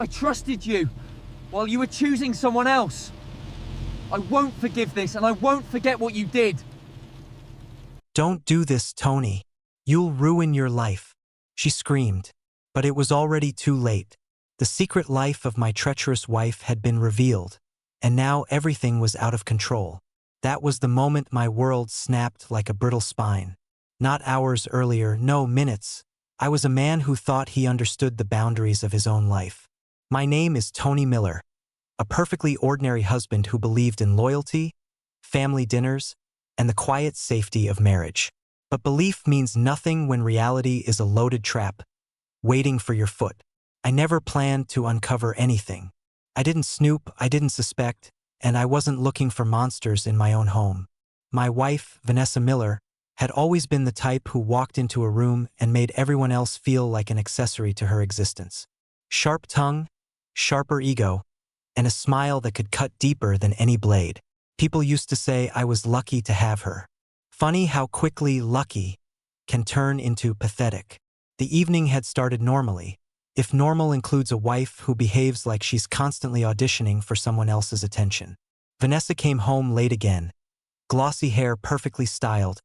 I trusted you while you were choosing someone else. I won't forgive this, and I won't forget what you did. Don't do this, Tony. You'll ruin your life, she screamed. But it was already too late. The secret life of my treacherous wife had been revealed, and now everything was out of control. That was the moment my world snapped like a brittle spine. Not hours earlier, no, minutes. I was a man who thought he understood the boundaries of his own life. My name is Tony Miller, a perfectly ordinary husband who believed in loyalty, family dinners, and the quiet safety of marriage. But belief means nothing when reality is a loaded trap, waiting for your foot. I never planned to uncover anything. I didn't snoop, I didn't suspect, and I wasn't looking for monsters in my own home. My wife, Vanessa Miller, had always been the type who walked into a room and made everyone else feel like an accessory to her existence. Sharp tongue, sharper ego, and a smile that could cut deeper than any blade. People used to say I was lucky to have her. Funny how quickly lucky can turn into pathetic. The evening had started normally, if normal includes a wife who behaves like she's constantly auditioning for someone else's attention. Vanessa came home late again, glossy hair perfectly styled,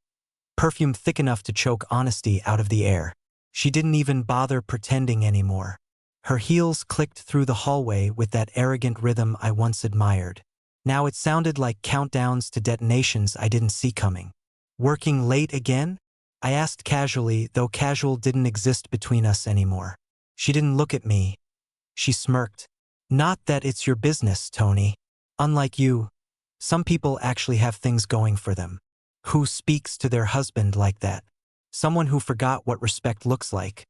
perfume thick enough to choke honesty out of the air. She didn't even bother pretending anymore. Her heels clicked through the hallway with that arrogant rhythm I once admired. Now it sounded like countdowns to detonations I didn't see coming. Working late again? I asked casually, though casual didn't exist between us anymore. She didn't look at me. She smirked. Not that it's your business, Tony. Unlike you, some people actually have things going for them. Who speaks to their husband like that? Someone who forgot what respect looks like.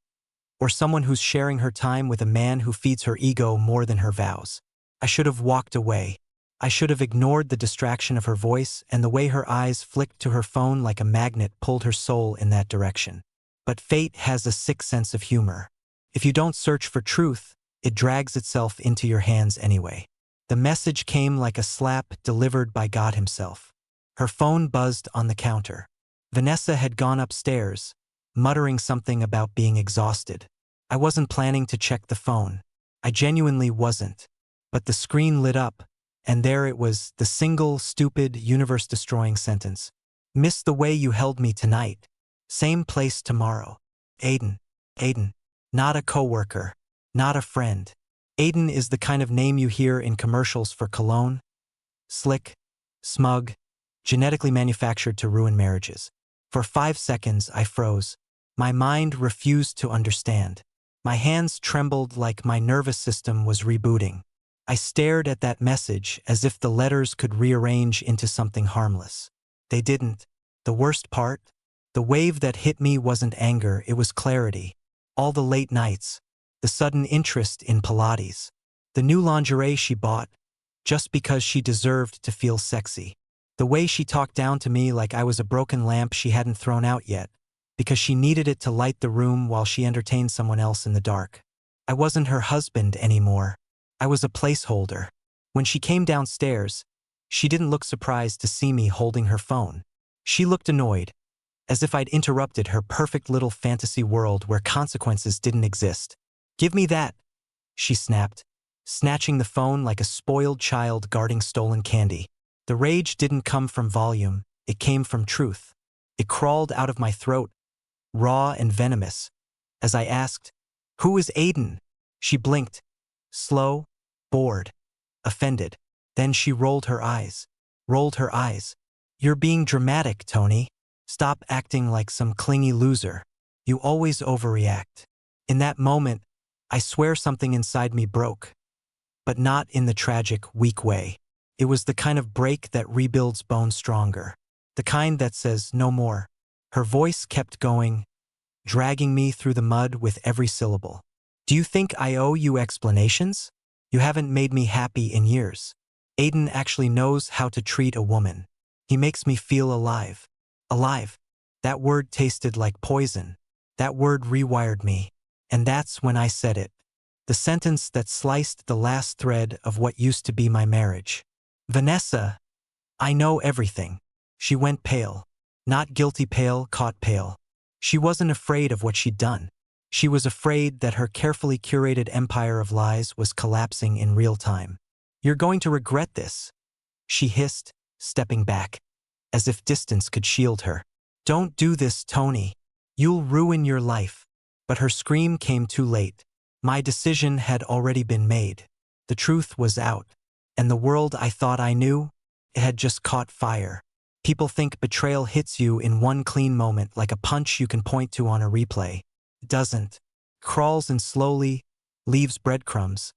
Or someone who's sharing her time with a man who feeds her ego more than her vows. I should have walked away. I should have ignored the distraction of her voice and the way her eyes flicked to her phone like a magnet pulled her soul in that direction. But fate has a sick sense of humor. If you don't search for truth, it drags itself into your hands anyway. The message came like a slap delivered by God himself. Her phone buzzed on the counter. Vanessa had gone upstairs, muttering something about being exhausted. I wasn't planning to check the phone. I genuinely wasn't. But the screen lit up, and there it was, the single, stupid, universe-destroying sentence. Miss the way you held me tonight. Same place tomorrow. Aiden. Aiden. Not a coworker. Not a friend. Aiden is the kind of name you hear in commercials for cologne. Slick, smug, genetically manufactured to ruin marriages. For 5 seconds, I froze. My mind refused to understand. My hands trembled like my nervous system was rebooting. I stared at that message as if the letters could rearrange into something harmless. They didn't. The worst part? The wave that hit me wasn't anger, it was clarity. All the late nights, the sudden interest in Pilates, the new lingerie she bought just because she deserved to feel sexy. The way she talked down to me like I was a broken lamp she hadn't thrown out yet, because she needed it to light the room while she entertained someone else in the dark. I wasn't her husband anymore. I was a placeholder. When she came downstairs, she didn't look surprised to see me holding her phone. She looked annoyed, as if I'd interrupted her perfect little fantasy world where consequences didn't exist. Give me that, she snapped, snatching the phone like a spoiled child guarding stolen candy. The rage didn't come from volume, it came from truth. It crawled out of my throat, raw and venomous, as I asked, "Who is Aiden?" She blinked, slow, bored, offended. Then she rolled her eyes. You're being dramatic, Tony. Stop acting like some clingy loser. You always overreact. In that moment, I swear something inside me broke. But not in the tragic, weak way. It was the kind of break that rebuilds bones stronger. The kind that says, no more. Her voice kept going, dragging me through the mud with every syllable. Do you think I owe you explanations? You haven't made me happy in years. Aiden actually knows how to treat a woman. He makes me feel alive. Alive. That word tasted like poison. That word rewired me. And that's when I said it. The sentence that sliced the last thread of what used to be my marriage. Vanessa, I know everything. She went pale. Not guilty pale, caught pale. She wasn't afraid of what she'd done. She was afraid that her carefully curated empire of lies was collapsing in real time. "You're going to regret this," she hissed, stepping back, as if distance could shield her. "Don't do this, Tony. You'll ruin your life." But her scream came too late. My decision had already been made. The truth was out, and the world I thought I knew, it had just caught fire. People think betrayal hits you in one clean moment, like a punch you can point to on a replay. It doesn't. It crawls in slowly, leaves breadcrumbs,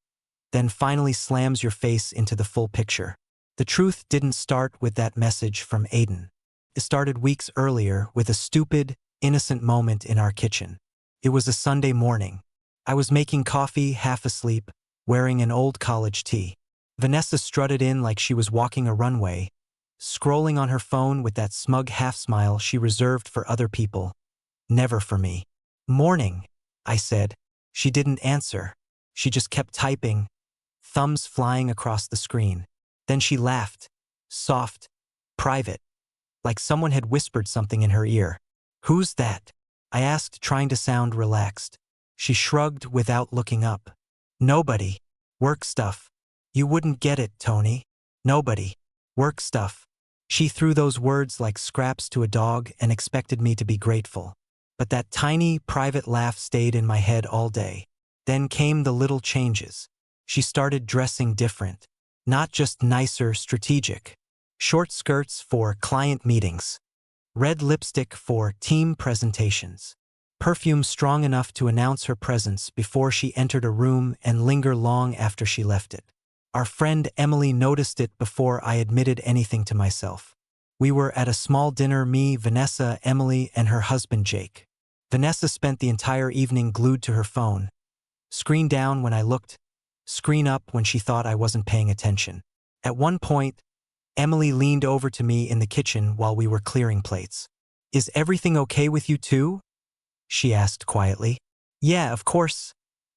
then finally slams your face into the full picture. The truth didn't start with that message from Aiden. It started weeks earlier with a stupid, innocent moment in our kitchen. It was a Sunday morning. I was making coffee, half asleep, wearing an old college tee. Vanessa strutted in like she was walking a runway, scrolling on her phone with that smug half-smile she reserved for other people, never for me. "Morning," I said. She didn't answer. She just kept typing, thumbs flying across the screen. Then she laughed, soft, private, like someone had whispered something in her ear. "Who's that?" I asked, trying to sound relaxed. She shrugged without looking up. "Nobody. Work stuff." "You wouldn't get it, Tony. Nobody. Work stuff." She threw those words like scraps to a dog and expected me to be grateful. But that tiny, private laugh stayed in my head all day. Then came the little changes. She started dressing different. Not just nicer, strategic. Short skirts for client meetings. Red lipstick for team presentations. Perfume strong enough to announce her presence before she entered a room and linger long after she left it. Our friend Emily noticed it before I admitted anything to myself. We were at a small dinner, me, Vanessa, Emily, and her husband Jake. Vanessa spent the entire evening glued to her phone. Screen down when I looked, screen up when she thought I wasn't paying attention. At one point, Emily leaned over to me in the kitchen while we were clearing plates. "Is everything okay with you too?" she asked quietly. "Yeah, of course."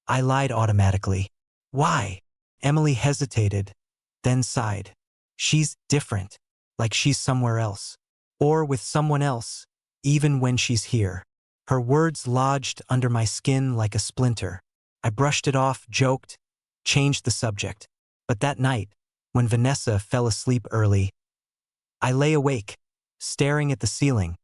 I lied automatically. "Why?" Emily hesitated, then sighed. "She's different, like she's somewhere else. Or with someone else, even when she's here." Her words lodged under my skin like a splinter. I brushed it off, joked, changed the subject. But that night, when Vanessa fell asleep early, I lay awake, staring at the ceiling,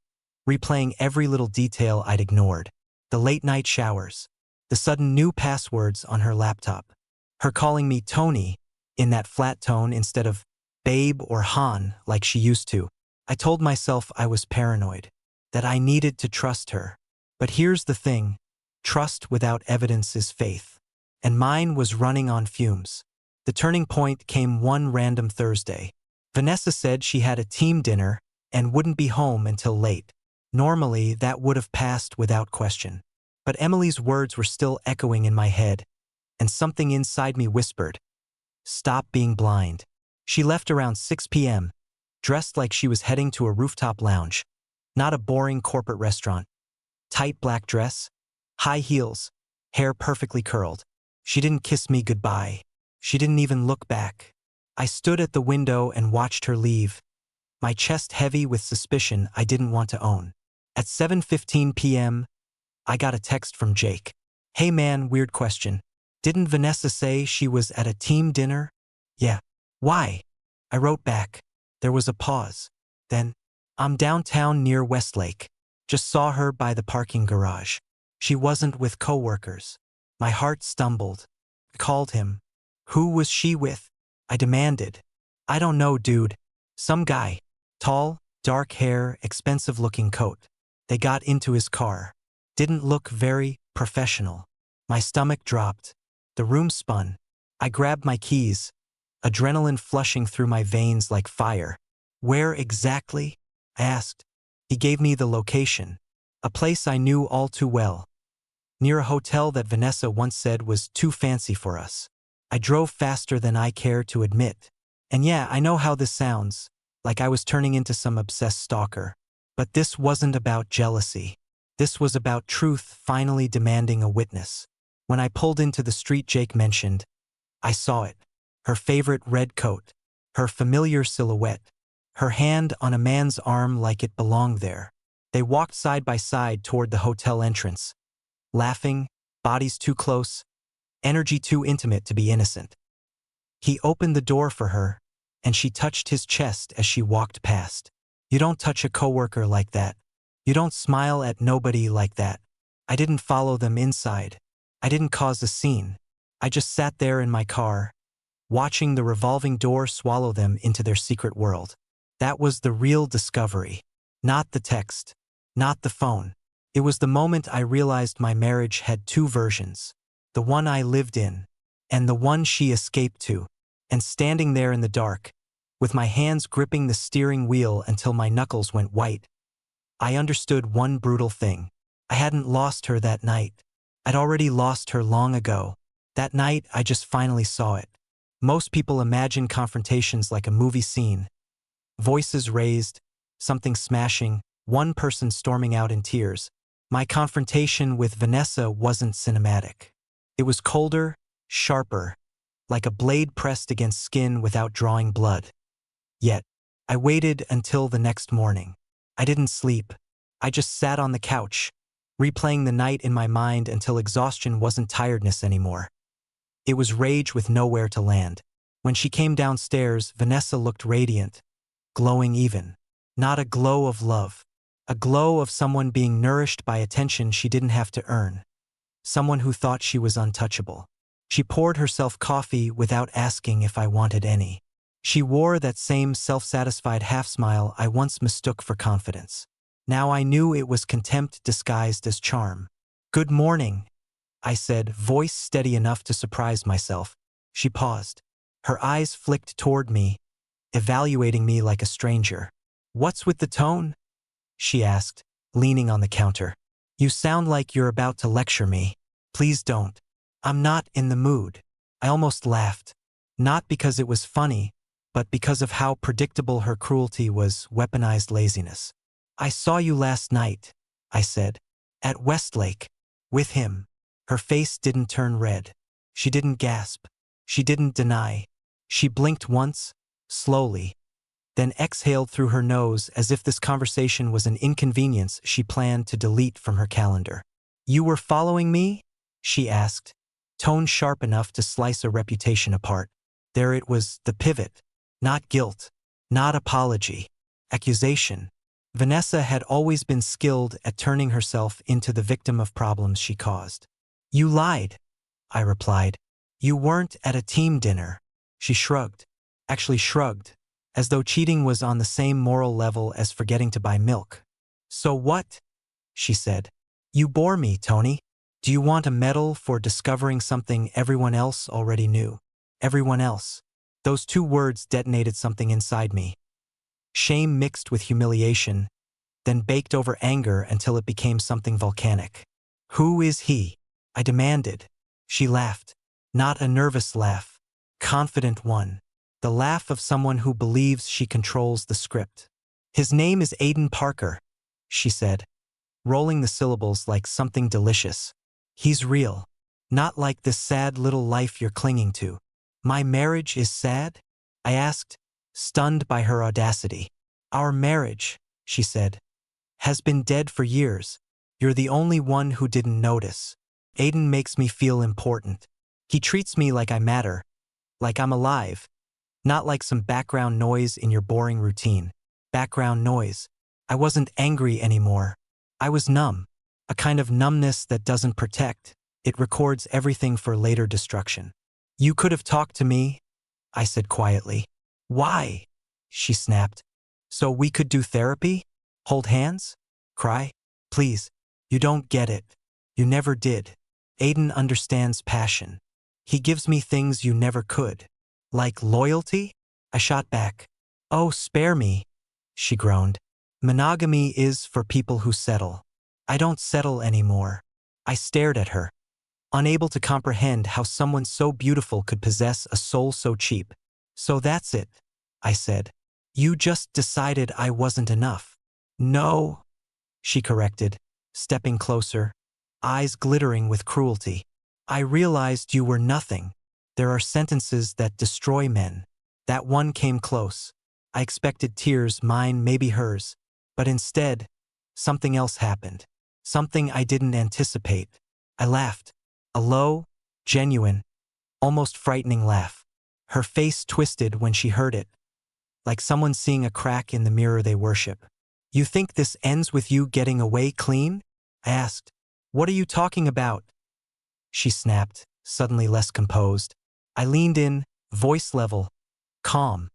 replaying every little detail I'd ignored. The late-night showers, the sudden new passwords on her laptop, her calling me Tony in that flat tone instead of babe or Han like she used to. I told myself I was paranoid, that I needed to trust her. But here's the thing, trust without evidence is faith. And mine was running on fumes. The turning point came one random Thursday. Vanessa said she had a team dinner and wouldn't be home until late. Normally, that would have passed without question. But Emily's words were still echoing in my head, and something inside me whispered, "Stop being blind." She left around 6 p.m., dressed like she was heading to a rooftop lounge, not a boring corporate restaurant. Tight black dress, high heels, hair perfectly curled. She didn't kiss me goodbye. She didn't even look back. I stood at the window and watched her leave, my chest heavy with suspicion I didn't want to own. At 7:15 p.m., I got a text from Jake. "Hey man, weird question. Didn't Vanessa say she was at a team dinner?" "Yeah." "Why?" I wrote back. There was a pause. Then, "I'm downtown near Westlake. Just saw her by the parking garage. She wasn't with coworkers." My heart stumbled. I called him. "Who was she with?" I demanded. "I don't know, dude. Some guy. Tall, dark hair, expensive-looking coat." They got into his car. Didn't look very professional. My stomach dropped. The room spun. I grabbed my keys, adrenaline flushing through my veins like fire. "Where exactly?" I asked. He gave me the location, a place I knew all too well, near a hotel that Vanessa once said was too fancy for us. I drove faster than I care to admit. And yeah, I know how this sounds, like I was turning into some obsessed stalker. But this wasn't about jealousy. This was about truth finally demanding a witness. When I pulled into the street Jake mentioned, I saw it. Her favorite red coat, her familiar silhouette, her hand on a man's arm like it belonged there. They walked side by side toward the hotel entrance, laughing, bodies too close, energy too intimate to be innocent. He opened the door for her, and she touched his chest as she walked past. You don't touch a coworker like that. You don't smile at nobody like that. I didn't follow them inside. I didn't cause a scene. I just sat there in my car, watching the revolving door swallow them into their secret world. That was the real discovery. Not the text. Not the phone. It was the moment I realized my marriage had two versions. The one I lived in, and the one she escaped to. And standing there in the dark, with my hands gripping the steering wheel until my knuckles went white, I understood one brutal thing. I hadn't lost her that night. I'd already lost her long ago. That night, I just finally saw it. Most people imagine confrontations like a movie scene. Voices raised, something smashing, one person storming out in tears. My confrontation with Vanessa wasn't cinematic. It was colder, sharper, like a blade pressed against skin without drawing blood. Yet, I waited until the next morning. I didn't sleep. I just sat on the couch, replaying the night in my mind until exhaustion wasn't tiredness anymore. It was rage with nowhere to land. When she came downstairs, Vanessa looked radiant, glowing even. Not a glow of love. A glow of someone being nourished by attention she didn't have to earn. Someone who thought she was untouchable. She poured herself coffee without asking if I wanted any. She wore that same self-satisfied half-smile I once mistook for confidence. Now I knew it was contempt disguised as charm. "Good morning," I said, voice steady enough to surprise myself. She paused. Her eyes flicked toward me, evaluating me like a stranger. "What's with the tone?" she asked, leaning on the counter. "You sound like you're about to lecture me. Please don't. I'm not in the mood." I almost laughed. Not because it was funny, but because of how predictable her cruelty was weaponized laziness. "I saw you last night," I said. "At Westlake. With him." Her face didn't turn red. She didn't gasp. She didn't deny. She blinked once, slowly, then exhaled through her nose as if this conversation was an inconvenience she planned to delete from her calendar. "You were following me?" she asked, tone sharp enough to slice a reputation apart. There it was, the pivot. Not guilt. Not apology. Accusation. Vanessa had always been skilled at turning herself into the victim of problems she caused. "You lied," I replied. "You weren't at a team dinner." She shrugged. Actually shrugged, as though cheating was on the same moral level as forgetting to buy milk. "So what?" she said. "You bore me, Tony. Do you want a medal for discovering something everyone else already knew?" Everyone else. Those two words detonated something inside me. Shame mixed with humiliation, then baked over anger until it became something volcanic. "Who is he?" I demanded. She laughed. Not a nervous laugh. Confident one. The laugh of someone who believes she controls the script. "His name is Aiden Parker," she said, rolling the syllables like something delicious. "He's real. Not like this sad little life you're clinging to." "My marriage is sad?" I asked, stunned by her audacity. "Our marriage," she said, "has been dead for years. You're the only one who didn't notice. Aiden makes me feel important. He treats me like I matter, like I'm alive, not like some background noise in your boring routine." Background noise. I wasn't angry anymore. I was numb. A kind of numbness that doesn't protect. It records everything for later destruction. "You could have talked to me," I said quietly. "Why?" she snapped. "So we could do therapy? Hold hands? Cry? Please. You don't get it. You never did. Aiden understands passion. He gives me things you never could." "Like loyalty?" I shot back. "Oh, spare me," she groaned. "Monogamy is for people who settle. I don't settle anymore." I stared at her, unable to comprehend how someone so beautiful could possess a soul so cheap. "So that's it," I said. "You just decided I wasn't enough." "No," she corrected, stepping closer, eyes glittering with cruelty. "I realized you were nothing. There are sentences that destroy men. That one came close. I expected tears, mine, maybe hers. But instead, something else happened. Something I didn't anticipate. I laughed. A low, genuine, almost frightening laugh. Her face twisted when she heard it, like someone seeing a crack in the mirror they worship. You think this ends with you getting away clean? I asked. What are you talking about? She snapped, suddenly less composed. I leaned in, voice level, calm,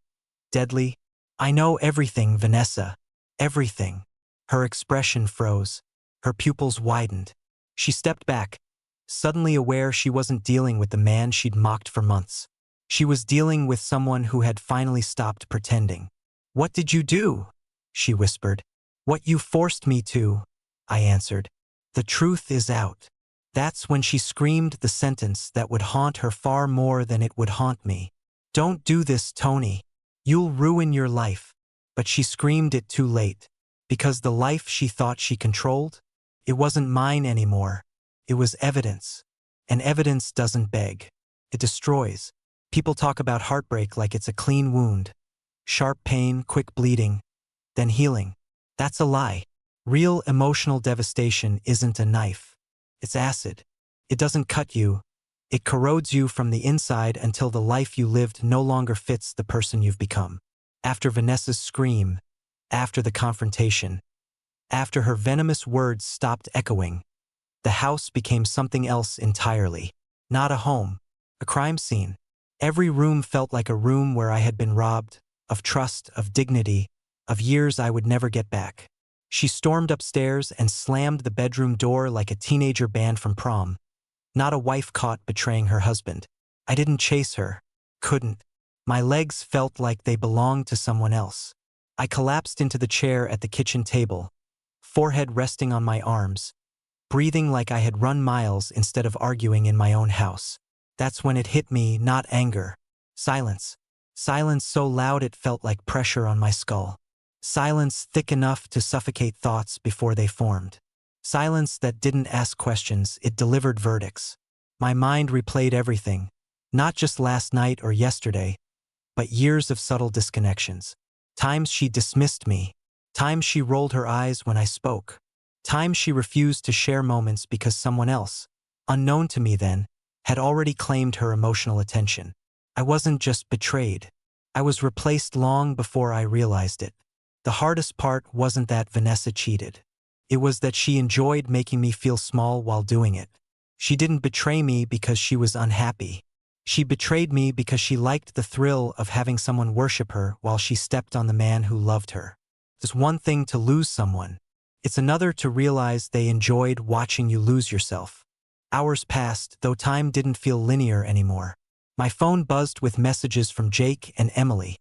deadly. I know everything, Vanessa. Everything. Her expression froze. Her pupils widened. She stepped back, suddenly aware she wasn't dealing with the man she'd mocked for months. She was dealing with someone who had finally stopped pretending. What did you do? She whispered. What you forced me to, I answered. The truth is out. That's when she screamed the sentence that would haunt her far more than it would haunt me. Don't do this, Tony. You'll ruin your life. But she screamed it too late. Because the life she thought she controlled, it wasn't mine anymore. It was evidence. And evidence doesn't beg. It destroys. People talk about heartbreak like it's a clean wound. Sharp pain, quick bleeding, then healing. That's a lie. Real emotional devastation isn't a knife. It's acid. It doesn't cut you. It corrodes you from the inside until the life you lived no longer fits the person you've become. After Vanessa's scream, after the confrontation, after her venomous words stopped echoing, the house became something else entirely. Not a home, a crime scene. Every room felt like a room where I had been robbed, of trust, of dignity, of years I would never get back. She stormed upstairs and slammed the bedroom door like a teenager banned from prom. Not a wife caught betraying her husband. I didn't chase her. Couldn't. My legs felt like they belonged to someone else. I collapsed into the chair at the kitchen table, forehead resting on my arms, breathing like I had run miles instead of arguing in my own house. That's when it hit me, not anger. Silence. Silence so loud it felt like pressure on my skull. Silence thick enough to suffocate thoughts before they formed. Silence that didn't ask questions, it delivered verdicts. My mind replayed everything, not just last night or yesterday, but years of subtle disconnections. Times she dismissed me. Times she rolled her eyes when I spoke. Times she refused to share moments because someone else, unknown to me then, had already claimed her emotional attention. I wasn't just betrayed. I was replaced long before I realized it. The hardest part wasn't that Vanessa cheated. It was that she enjoyed making me feel small while doing it. She didn't betray me because she was unhappy. She betrayed me because she liked the thrill of having someone worship her while she stepped on the man who loved her. It's one thing to lose someone. It's another to realize they enjoyed watching you lose yourself. Hours passed, though time didn't feel linear anymore. My phone buzzed with messages from Jake and Emily,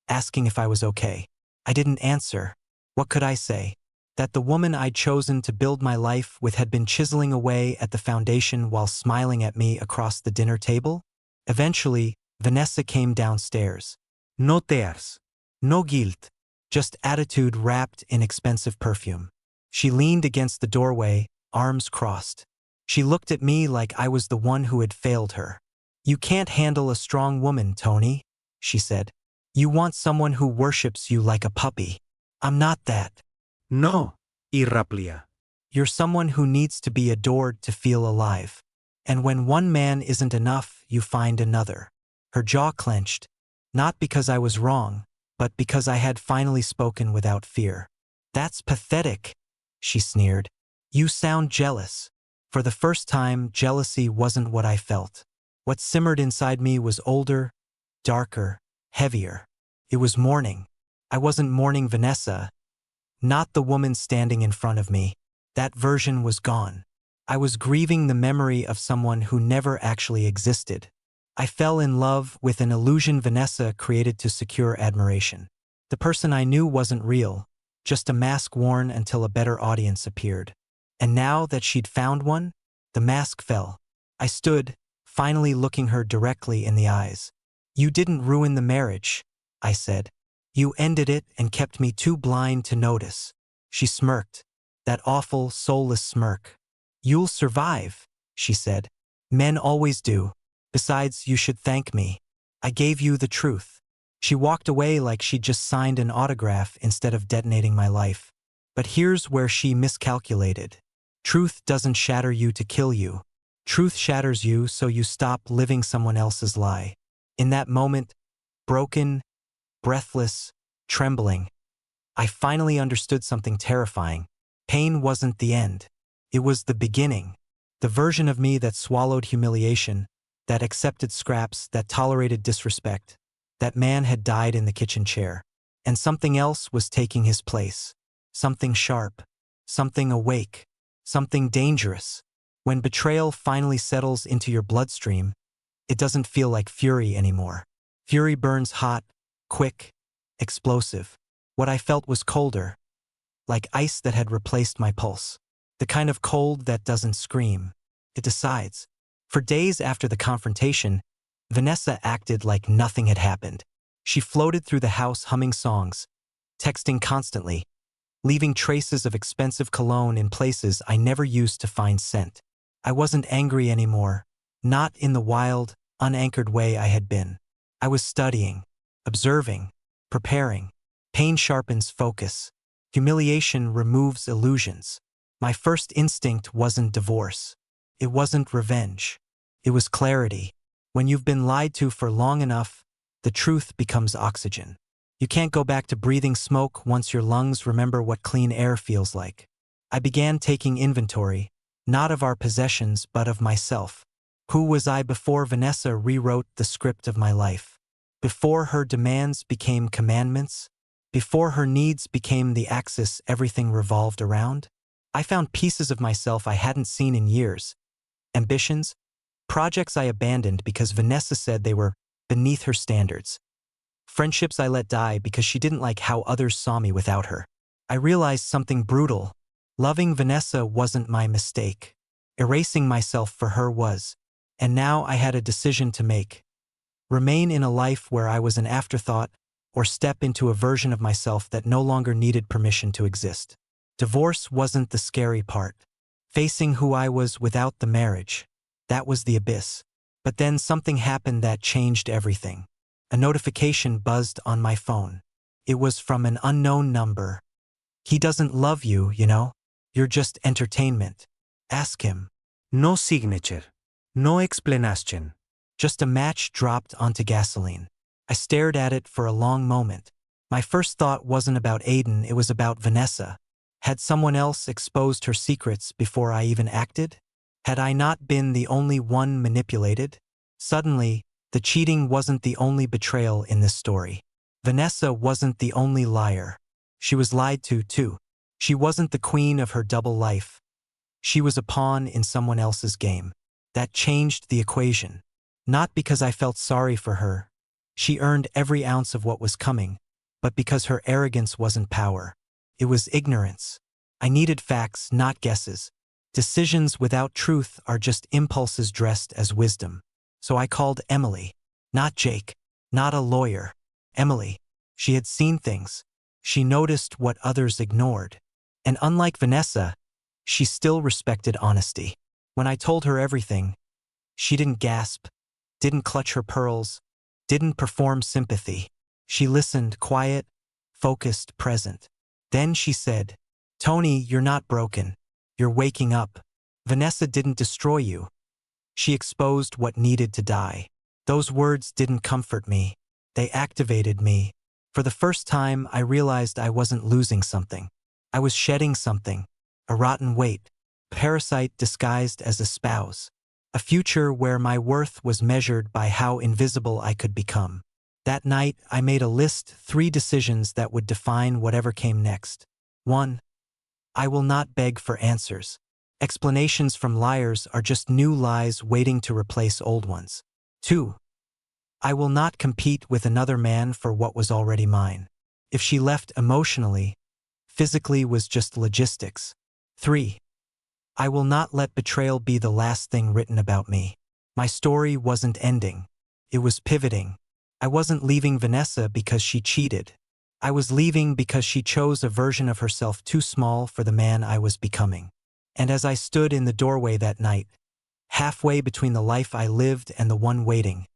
asking if I was okay. I didn't answer. What could I say? That the woman I'd chosen to build my life with had been chiseling away at the foundation while smiling at me across the dinner table? Eventually, Vanessa came downstairs. No tears. No guilt. Just attitude wrapped in expensive perfume. She leaned against the doorway, arms crossed. She looked at me like I was the one who had failed her. You can't handle a strong woman, Tony, she said. You want someone who worships you like a puppy. I'm not that. No, Irraplia. You're someone who needs to be adored to feel alive. And when one man isn't enough, you find another. Her jaw clenched, not because I was wrong, but because I had finally spoken without fear. That's pathetic, she sneered. You sound jealous. For the first time, jealousy wasn't what I felt. What simmered inside me was older, darker, heavier. It was mourning. I wasn't mourning Vanessa, not the woman standing in front of me. That version was gone. I was grieving the memory of someone who never actually existed. I fell in love with an illusion Vanessa created to secure admiration. The person I knew wasn't real, just a mask worn until a better audience appeared. And now that she'd found one, the mask fell. I stood, finally looking her directly in the eyes. You didn't ruin the marriage, I said. You ended it and kept me too blind to notice. She smirked, that awful, soulless smirk. You'll survive, she said. Men always do. Besides, you should thank me. I gave you the truth. She walked away like she'd just signed an autograph instead of detonating my life. But here's where she miscalculated. Truth doesn't shatter you to kill you. Truth shatters you so you stop living someone else's lie. In that moment, broken, breathless, trembling, I finally understood something terrifying. Pain wasn't the end. It was the beginning. The version of me that swallowed humiliation, that accepted scraps, that tolerated disrespect. That man had died in the kitchen chair. And something else was taking his place. Something sharp. Something awake. Something dangerous. When betrayal finally settles into your bloodstream, it doesn't feel like fury anymore. Fury burns hot, quick, explosive. What I felt was colder, like ice that had replaced my pulse. The kind of cold that doesn't scream. It decides. For days after the confrontation, Vanessa acted like nothing had happened. She floated through the house humming songs, texting constantly, leaving traces of expensive cologne in places I never used to find scent. I wasn't angry anymore, not in the wild, unanchored way I had been. I was studying, observing, preparing. Pain sharpens focus. Humiliation removes illusions. My first instinct wasn't divorce. It wasn't revenge. It was clarity. When you've been lied to for long enough, the truth becomes oxygen. You can't go back to breathing smoke once your lungs remember what clean air feels like. I began taking inventory, not of our possessions but of myself. Who was I before Vanessa rewrote the script of my life? Before her demands became commandments? Before her needs became the axis everything revolved around? I found pieces of myself I hadn't seen in years. Ambitions? Projects I abandoned because Vanessa said they were beneath her standards. Friendships I let die because she didn't like how others saw me without her. I realized something brutal. Loving Vanessa wasn't my mistake. Erasing myself for her was. And now I had a decision to make. Remain in a life where I was an afterthought, or step into a version of myself that no longer needed permission to exist. Divorce wasn't the scary part. Facing who I was without the marriage. That was the abyss. But then something happened that changed everything. A notification buzzed on my phone. It was from an unknown number. He doesn't love you, you know? You're just entertainment. Ask him. No signature. No explanation. Just a match dropped onto gasoline. I stared at it for a long moment. My first thought wasn't about Aiden, it was about Vanessa. Had someone else exposed her secrets before I even acted? Had I not been the only one manipulated? Suddenly, the cheating wasn't the only betrayal in this story. Vanessa wasn't the only liar. She was lied to, too. She wasn't the queen of her double life. She was a pawn in someone else's game. That changed the equation. Not because I felt sorry for her. She earned every ounce of what was coming, but because her arrogance wasn't power. It was ignorance. I needed facts, not guesses. Decisions without truth are just impulses dressed as wisdom. So I called Emily. Not Jake. Not a lawyer. Emily. She had seen things. She noticed what others ignored. And unlike Vanessa, she still respected honesty. When I told her everything, she didn't gasp, didn't clutch her pearls, didn't perform sympathy. She listened, quiet, focused, present. Then she said, "Tony, you're not broken. You're waking up. Vanessa didn't destroy you. She exposed what needed to die." Those words didn't comfort me. They activated me. For the first time, I realized I wasn't losing something. I was shedding something. A rotten weight. A parasite disguised as a spouse. A future where my worth was measured by how invisible I could become. That night, I made a list, 3 decisions that would define whatever came next. 1. I will not beg for answers. Explanations from liars are just new lies waiting to replace old ones. 2. I will not compete with another man for what was already mine. If she left emotionally, physically was just logistics. 3. I will not let betrayal be the last thing written about me. My story wasn't ending. It was pivoting. I wasn't leaving Vanessa because she cheated. I was leaving because she chose a version of herself too small for the man I was becoming. And as I stood in the doorway that night, halfway between the life I lived and the one waiting,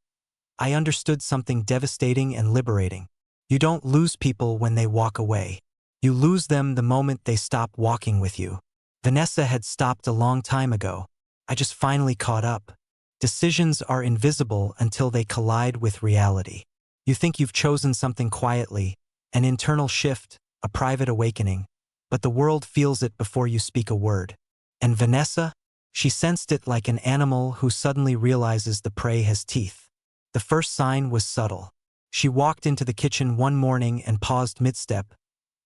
I understood something devastating and liberating. You don't lose people when they walk away. You lose them the moment they stop walking with you. Vanessa had stopped a long time ago. I just finally caught up. Decisions are invisible until they collide with reality. You think you've chosen something quietly, an internal shift, a private awakening, but the world feels it before you speak a word. And Vanessa? She sensed it like an animal who suddenly realizes the prey has teeth. The first sign was subtle. She walked into the kitchen one morning and paused mid-step,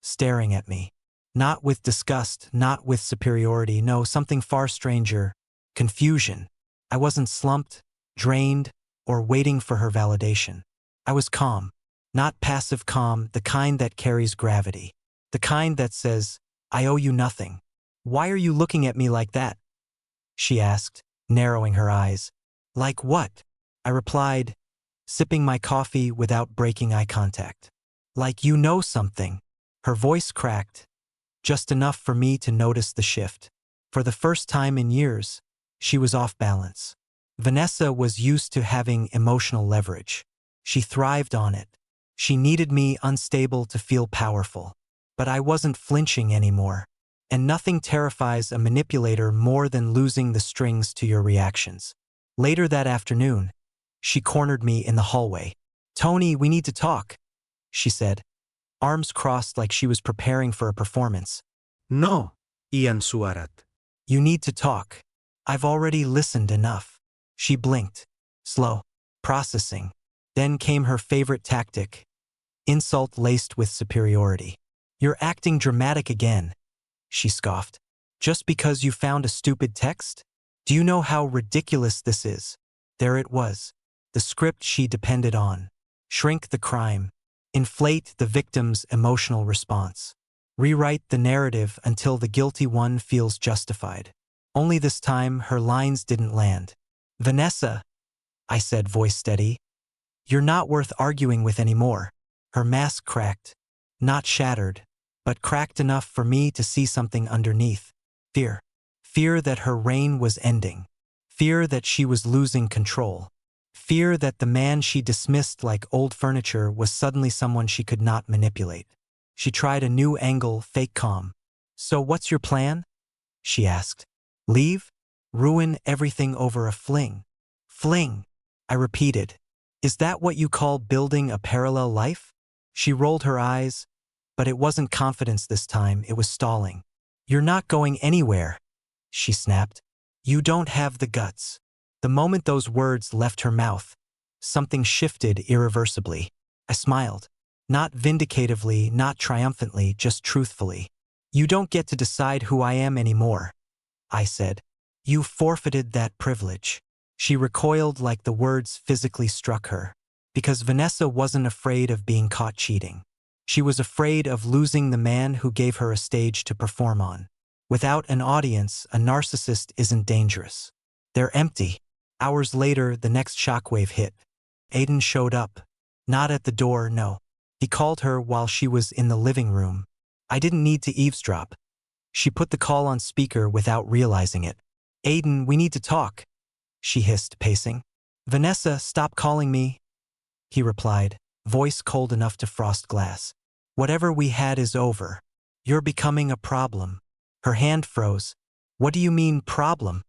staring at me. Not with disgust, not with superiority, no, something far stranger. Confusion. I wasn't slumped, drained, or waiting for her validation. I was calm. Not passive calm, the kind that carries gravity. The kind that says, I owe you nothing. Why are you looking at me like that? She asked, narrowing her eyes. Like what? I replied, sipping my coffee without breaking eye contact. Like you know something. Her voice cracked, just enough for me to notice the shift. For the first time in years, she was off balance. Vanessa was used to having emotional leverage. She thrived on it. She needed me unstable to feel powerful. But I wasn't flinching anymore. And nothing terrifies a manipulator more than losing the strings to your reactions. Later that afternoon, she cornered me in the hallway. Tony, we need to talk, she said, arms crossed like she was preparing for a performance. No, Ian Suarat. You need to talk. I've already listened enough. She blinked, slow, processing. Then came her favorite tactic, insult laced with superiority. You're acting dramatic again, she scoffed. Just because you found a stupid text? Do you know how ridiculous this is? There it was, the script she depended on. Shrink the crime. Inflate the victim's emotional response. Rewrite the narrative until the guilty one feels justified. Only this time, her lines didn't land. Vanessa, I said, voice steady, you're not worth arguing with anymore. Her mask cracked, not shattered, but cracked enough for me to see something underneath. Fear. Fear that her reign was ending. Fear that she was losing control. Fear that the man she dismissed like old furniture was suddenly someone she could not manipulate. She tried a new angle, fake calm. So what's your plan? She asked. Leave? Ruin everything over a fling? Fling, I repeated. Is that what you call building a parallel life? She rolled her eyes, but it wasn't confidence this time, it was stalling. You're not going anywhere, she snapped. You don't have the guts. The moment those words left her mouth, something shifted irreversibly. I smiled. Not vindicatively, not triumphantly, just truthfully. You don't get to decide who I am anymore, I said. You forfeited that privilege. She recoiled like the words physically struck her. Because Vanessa wasn't afraid of being caught cheating. She was afraid of losing the man who gave her a stage to perform on. Without an audience, a narcissist isn't dangerous. They're empty. Hours later, the next shockwave hit. Aiden showed up. Not at the door, no. He called her while she was in the living room. I didn't need to eavesdrop. She put the call on speaker without realizing it. Aiden, we need to talk, she hissed, pacing. Vanessa, stop calling me, he replied, voice cold enough to frost glass. Whatever we had is over. You're becoming a problem. Her hand froze. What do you mean, problem?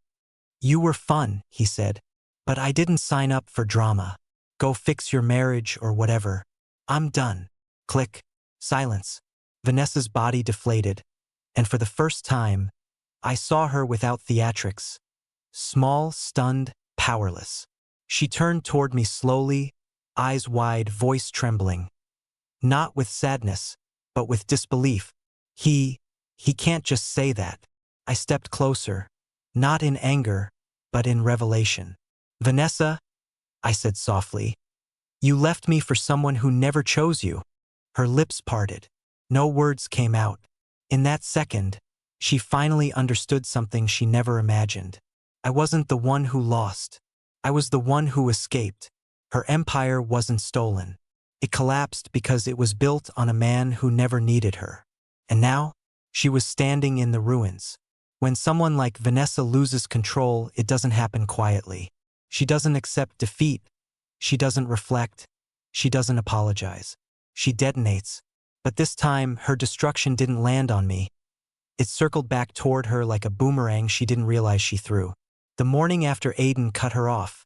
You were fun, he said. But I didn't sign up for drama. Go fix your marriage or whatever. I'm done. Click. Silence. Vanessa's body deflated. And for the first time, I saw her without theatrics. Small, stunned, powerless. She turned toward me slowly, eyes wide, voice trembling. Not with sadness, but with disbelief. He can't just say that. I stepped closer, not in anger, but in revelation. Vanessa, I said softly, you left me for someone who never chose you. Her lips parted. No words came out. In that second, she finally understood something she never imagined. I wasn't the one who lost. I was the one who escaped. Her empire wasn't stolen. It collapsed because it was built on a man who never needed her. And now, she was standing in the ruins. When someone like Vanessa loses control, it doesn't happen quietly. She doesn't accept defeat. She doesn't reflect. She doesn't apologize. She detonates. But this time, her destruction didn't land on me. It circled back toward her like a boomerang she didn't realize she threw. The morning after Aiden cut her off,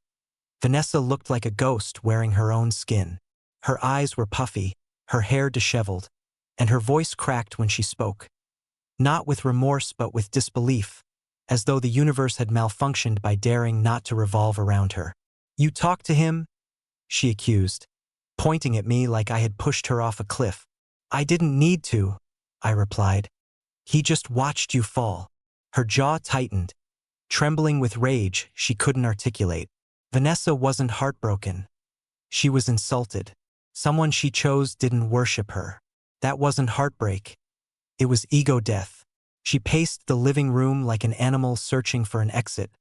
Vanessa looked like a ghost wearing her own skin. Her eyes were puffy, her hair disheveled, and her voice cracked when she spoke. Not with remorse but with disbelief, as though the universe had malfunctioned by daring not to revolve around her. "You talked to him?" she accused, pointing at me like I had pushed her off a cliff. "I didn't need to," I replied. "He just watched you fall." Her jaw tightened. Trembling with rage, she couldn't articulate. Vanessa wasn't heartbroken. She was insulted. Someone she chose didn't worship her. That wasn't heartbreak. It was ego death. She paced the living room like an animal searching for an exit,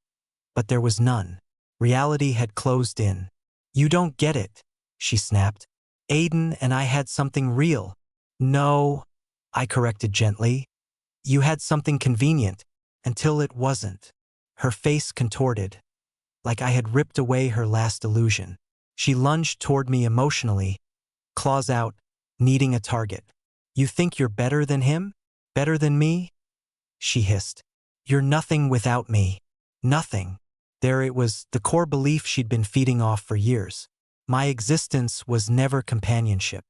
but there was none. Reality had closed in. "You don't get it," she snapped. "Aiden and I had something real." "No," I corrected gently. "You had something convenient, until it wasn't." Her face contorted, like I had ripped away her last illusion. She lunged toward me emotionally, claws out, needing a target. "You think you're better than him? Better than me?" she hissed. "You're nothing without me. Nothing." There it was, the core belief she'd been feeding off for years. My existence was never companionship.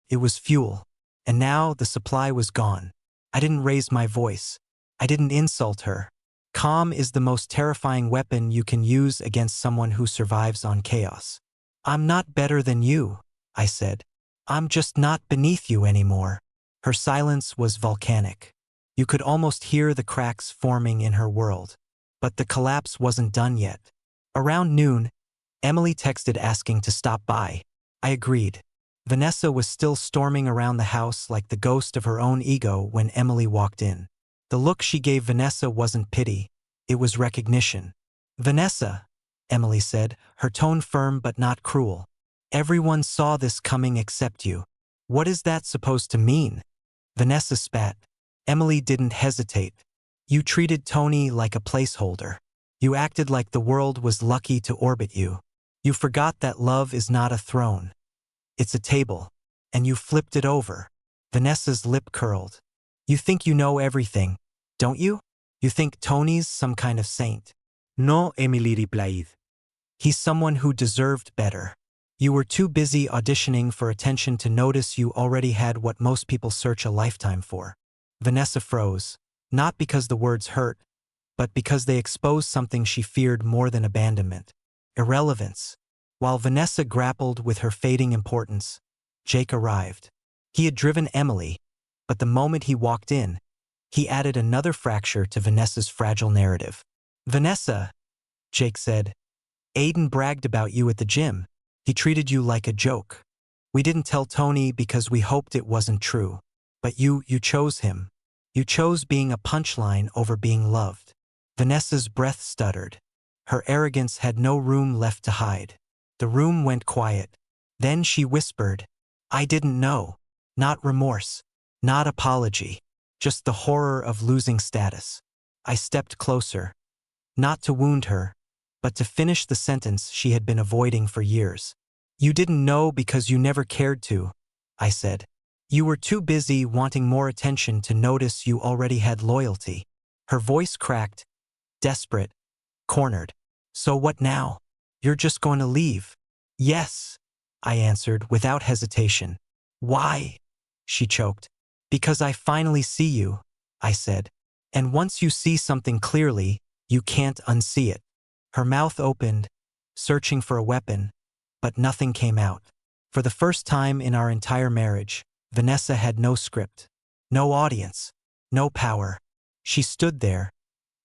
It was fuel. And now the supply was gone. I didn't raise my voice. I didn't insult her. Calm is the most terrifying weapon you can use against someone who survives on chaos. "I'm not better than you," I said. "I'm just not beneath you anymore." Her silence was volcanic. You could almost hear the cracks forming in her world. But the collapse wasn't done yet. Around noon, Emily texted asking to stop by. I agreed. Vanessa was still storming around the house like the ghost of her own ego when Emily walked in. The look she gave Vanessa wasn't pity. It was recognition. "Vanessa," Emily said, her tone firm but not cruel. "Everyone saw this coming except you. What is that supposed to mean?" Vanessa spat. Emily didn't hesitate. "You treated Tony like a placeholder. You acted like the world was lucky to orbit you. You forgot that love is not a throne. It's a table. And you flipped it over." Vanessa's lip curled. "You think you know everything, don't you? You think Tony's some kind of saint." No, Emily replied. "He's someone who deserved better. You were too busy auditioning for attention to notice you already had what most people search a lifetime for." Vanessa froze, not because the words hurt, but because they exposed something she feared more than abandonment: irrelevance. While Vanessa grappled with her fading importance, Jake arrived. He had driven Emily, but the moment he walked in, he added another fracture to Vanessa's fragile narrative. "Vanessa," Jake said, "Aiden bragged about you at the gym. He treated you like a joke. We didn't tell Tony because we hoped it wasn't true. But you chose him. You chose being a punchline over being loved." Vanessa's breath stuttered. Her arrogance had no room left to hide. The room went quiet. Then she whispered, "I didn't know." Not remorse, not apology, just the horror of losing status. I stepped closer, not to wound her, but to finish the sentence she had been avoiding for years. "You didn't know because you never cared to," I said. "You were too busy wanting more attention to notice you already had loyalty." Her voice cracked, desperate, cornered. "So what now? You're just going to leave?" "Yes," I answered without hesitation. "Why?" she choked. "Because I finally see you," I said. "And once you see something clearly, you can't unsee it." Her mouth opened, searching for a weapon, but nothing came out. For the first time in our entire marriage, Vanessa had no script, no audience, no power. She stood there,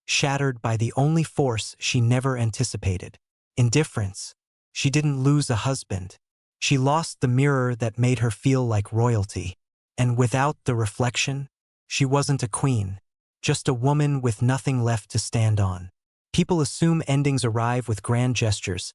shattered by the only force she never anticipated: indifference. She didn't lose a husband. She lost the mirror that made her feel like royalty. And without the reflection, she wasn't a queen, just a woman with nothing left to stand on. People assume endings arrive with grand gestures: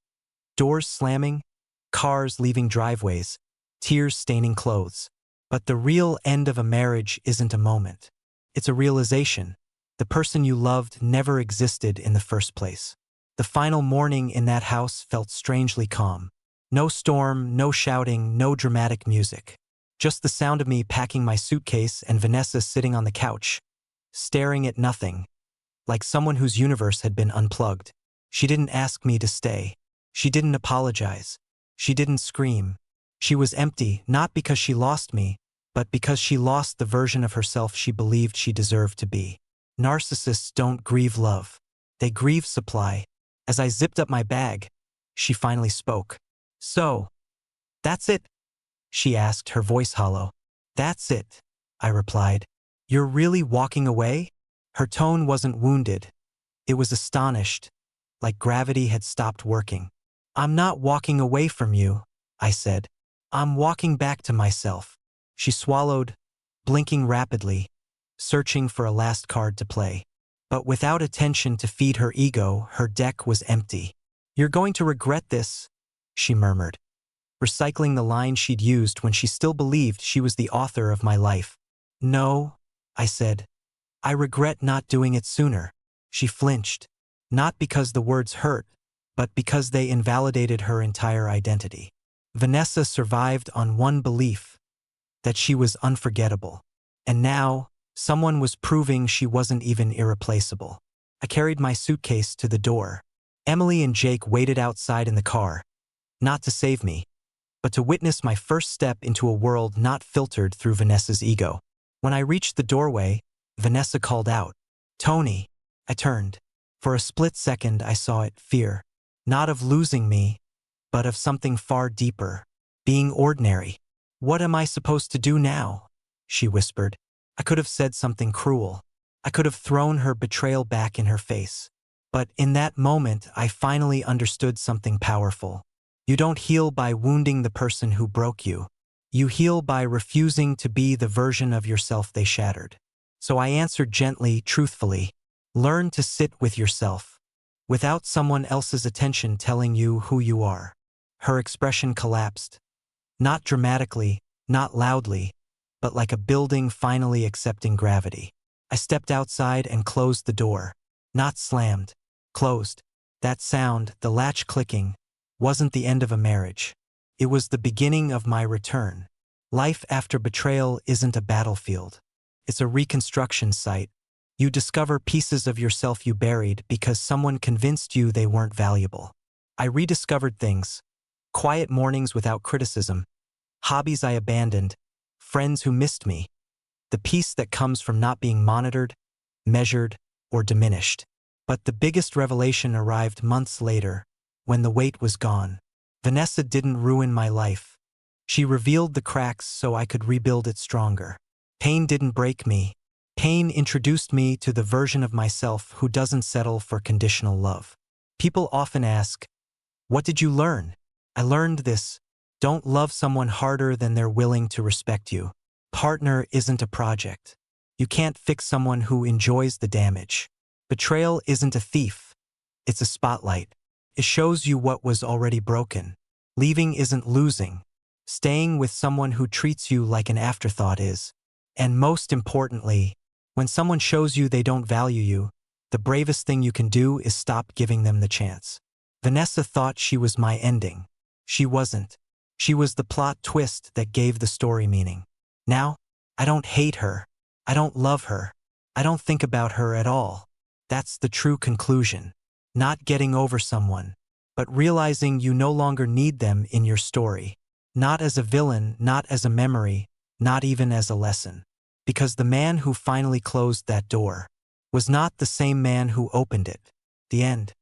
doors slamming, cars leaving driveways, tears staining clothes. But the real end of a marriage isn't a moment. It's a realization. The person you loved never existed in the first place. The final morning in that house felt strangely calm. No storm, no shouting, no dramatic music. Just the sound of me packing my suitcase and Vanessa sitting on the couch, staring at nothing, like someone whose universe had been unplugged. She didn't ask me to stay. She didn't apologize. She didn't scream. She was empty, not because she lost me, but because she lost the version of herself she believed she deserved to be. Narcissists don't grieve love. They grieve supply. As I zipped up my bag, she finally spoke. "So, that's it?" she asked, her voice hollow. "That's it," I replied. "You're really walking away?" Her tone wasn't wounded. It was astonished, like gravity had stopped working. "I'm not walking away from you," I said. "I'm walking back to myself." She swallowed, blinking rapidly, searching for a last card to play. But without attention to feed her ego, her deck was empty. "You're going to regret this," she murmured, recycling the line she'd used when she still believed she was the author of my life. "No," I said. "I regret not doing it sooner." She flinched, not because the words hurt, but because they invalidated her entire identity. Vanessa survived on one belief, that she was unforgettable. And now, someone was proving she wasn't even irreplaceable. I carried my suitcase to the door. Emily and Jake waited outside in the car, not to save me, but to witness my first step into a world not filtered through Vanessa's ego. When I reached the doorway, Vanessa called out, "Tony." I turned. For a split second I saw it, fear. Not of losing me, but of something far deeper, being ordinary. "What am I supposed to do now?" she whispered. I could have said something cruel. I could have thrown her betrayal back in her face. But in that moment, I finally understood something powerful. You don't heal by wounding the person who broke you. You heal by refusing to be the version of yourself they shattered. So I answered gently, truthfully. Learn to sit with yourself, without someone else's attention telling you who you are. Her expression collapsed. Not dramatically, not loudly, but like a building finally accepting gravity. I stepped outside and closed the door. Not slammed. Closed. That sound, the latch clicking, wasn't the end of a marriage. It was the beginning of my return. Life after betrayal isn't a battlefield. It's a reconstruction site. You discover pieces of yourself you buried because someone convinced you they weren't valuable. I rediscovered things. Quiet mornings without criticism. Hobbies I abandoned. Friends who missed me. The peace that comes from not being monitored, measured, or diminished. But the biggest revelation arrived months later, when the weight was gone. Vanessa didn't ruin my life. She revealed the cracks so I could rebuild it stronger. Pain didn't break me. Pain introduced me to the version of myself who doesn't settle for conditional love. People often ask, "What did you learn?" I learned this: don't love someone harder than they're willing to respect you. Partner isn't a project. You can't fix someone who enjoys the damage. Betrayal isn't a thief. It's a spotlight. It shows you what was already broken. Leaving isn't losing. Staying with someone who treats you like an afterthought is. And most importantly, when someone shows you they don't value you, the bravest thing you can do is stop giving them the chance. Vanessa thought she was my ending. She wasn't. She was the plot twist that gave the story meaning. Now, I don't hate her. I don't love her. I don't think about her at all. That's the true conclusion. Not getting over someone, but realizing you no longer need them in your story. Not as a villain, not as a memory, not even as a lesson. Because the man who finally closed that door was not the same man who opened it. The end.